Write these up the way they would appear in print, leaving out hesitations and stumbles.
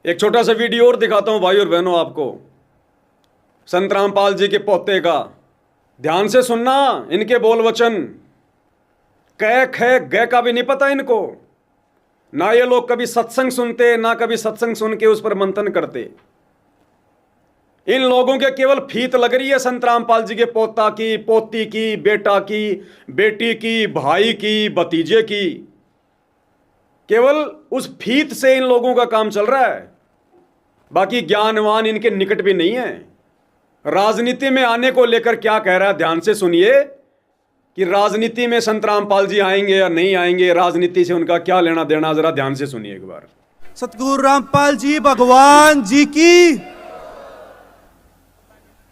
एक छोटा सा वीडियो और दिखाता हूं भाई और बहनों आपको, संत रामपाल जी के पोते का। ध्यान से सुनना इनके बोल वचन। कै खे गै का भी नहीं पता इनको। ना ये लोग कभी सत्संग सुनते, ना कभी सत्संग सुन के उस पर मंथन करते। इन लोगों के केवल फीत लग रही है संत रामपाल जी के पोता की, पोती की, बेटा की, बेटी की, भाई की, भतीजे की। केवल उस फीत से इन लोगों का काम चल रहा है। बाकी ज्ञानवान इनके निकट भी नहीं है। राजनीति में आने को लेकर क्या कह रहा है, ध्यान से सुनिए कि राजनीति में संत रामपाल जी आएंगे या नहीं आएंगे, राजनीति से उनका क्या लेना देना, जरा ध्यान से सुनिए एक बार। सतगुरु रामपाल जी भगवान जी की।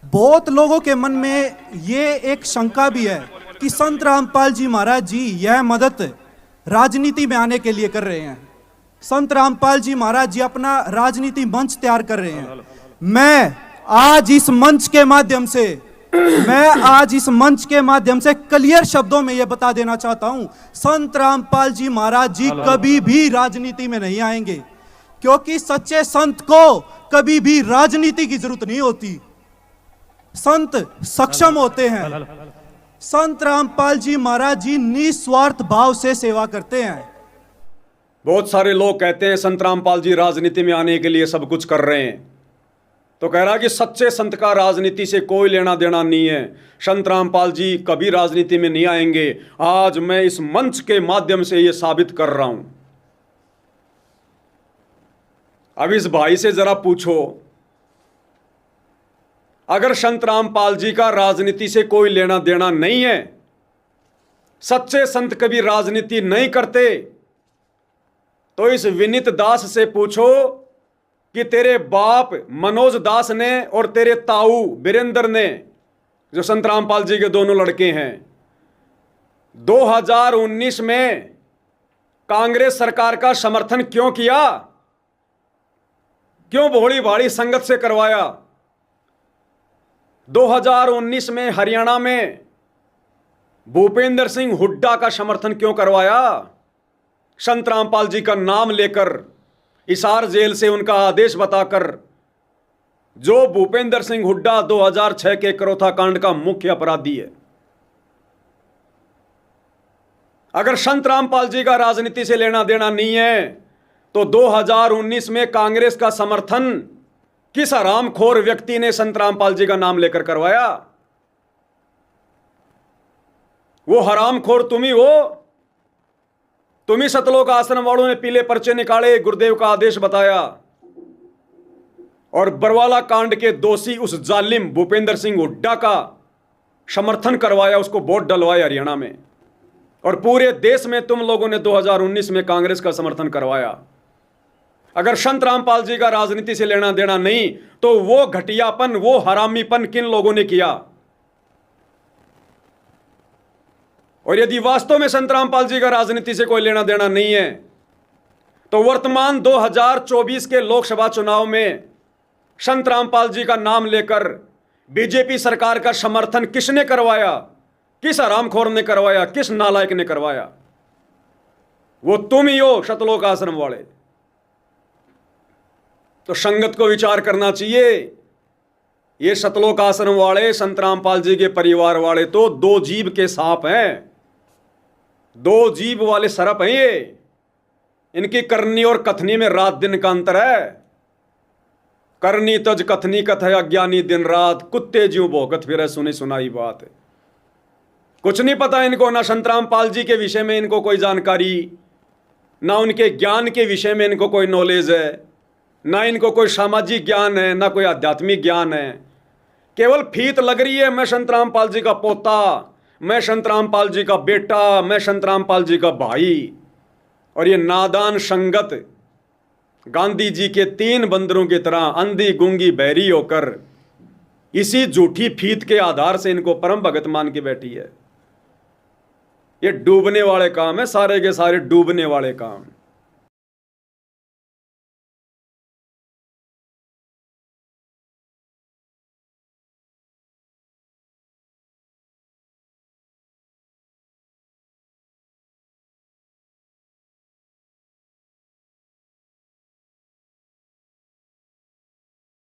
बहुत लोगों के मन में ये एक शंका भी है कि संत रामपाल जी महाराज जी यह मदद राजनीति में आने के लिए कर रहे हैं। संत रामपाल जी महाराज जी अपना राजनीति मंच तैयार कर रहे हैं। मैं आज इस मंच के माध्यम से क्लियर शब्दों में यह बता देना चाहता हूं, संत रामपाल जी महाराज जी कभी भी राजनीति में नहीं आएंगे, क्योंकि सच्चे संत को कभी भी राजनीति की जरूरत नहीं होती। संत सक्षम होते हैं। संत रामपाल जी महाराज जी निस्वार्थ भाव से सेवा करते हैं। बहुत सारे लोग कहते हैं संत रामपाल जी राजनीति में आने के लिए सब कुछ कर रहे हैं, तो कह रहा कि सच्चे संत का राजनीति से कोई लेना देना नहीं है, संत रामपाल जी कभी राजनीति में नहीं आएंगे। आज मैं इस मंच के माध्यम से यह साबित कर रहा हूं। अब इस भाई से जरा पूछो, अगर संत रामपाल जी का राजनीति से कोई लेना देना नहीं है, सच्चे संत कभी राजनीति नहीं करते, तो इस विनीत दास से पूछो कि तेरे बाप मनोज दास ने और तेरे ताऊ वीरेंद्र ने, जो संत रामपाल जी के दोनों लड़के हैं, 2019 में कांग्रेस सरकार का समर्थन क्यों किया? क्यों भोली भाड़ी संगत से करवाया? 2019 में हरियाणा में भूपेंद्र सिंह हुड्डा का समर्थन क्यों करवाया? संत रामपाल जी का नाम लेकर, हिसार जेल से उनका आदेश बताकर, जो भूपेंद्र सिंह हुड्डा 2006 के करोथा कांड का मुख्य अपराधी है। अगर संत रामपाल जी का राजनीति से लेना देना नहीं है, तो 2019 में कांग्रेस का समर्थन किस हरामखोर व्यक्ति ने संत रामपाल जी का नाम लेकर करवाया? वो हरामखोर तुम ही हो। तुम ही सतलोक आश्रम वालों ने पीले पर्चे निकाले, गुरुदेव का आदेश बताया और बरवाला कांड के दोषी उस जालिम भूपेंद्र सिंह हुड्डा का समर्थन करवाया, उसको वोट डलवाए हरियाणा में। और पूरे देश में तुम लोगों ने 2019 में कांग्रेस का समर्थन करवाया। अगर संत रामपाल जी का राजनीति से लेना देना नहीं, तो वो घटियापन, वो हरामीपन किन लोगों ने किया? और यदि वास्तव में संत रामपाल जी का राजनीति से कोई लेना देना नहीं है, तो वर्तमान 2024 के लोकसभा चुनाव में संत रामपाल जी का नाम लेकर बीजेपी सरकार का समर्थन किसने करवाया? किस हरामखोर ने करवाया? किस नालायक ने करवाया? वो तुम ही हो, सतलोक आश्रम वाले। तो संगत को विचार करना चाहिए। ये सतलोक आश्रम वाले, संत रामपाल जी के परिवार वाले तो दो जीभ के सांप हैं, दो जीभ वाले सरप हैं ये। इनकी करनी और कथनी में रात दिन का अंतर है। करनी तज कथनी कथ है, अज्ञानी दिन रात, कुत्ते ज्यों भौंकत फिरे सुनी सुनाई बात। कुछ नहीं पता इनको, ना संत रामपाल जी के विषय में इनको कोई जानकारी, ना उनके ज्ञान के विषय में इनको कोई नॉलेज है, ना इनको कोई सामाजिक ज्ञान है, ना कोई आध्यात्मिक ज्ञान है। केवल फीत लग रही है, मैं संत रामपाल जी का पोता, मैं संत रामपाल जी का बेटा, मैं संत रामपाल जी का भाई। और ये नादान संगत गांधी जी के 3 बंदरों की तरह अंधी गूंगी बहरी होकर इसी झूठी फीत के आधार से इनको परम भगत मान के बैठी है। ये डूबने वाले काम है, सारे के सारे डूबने वाले काम।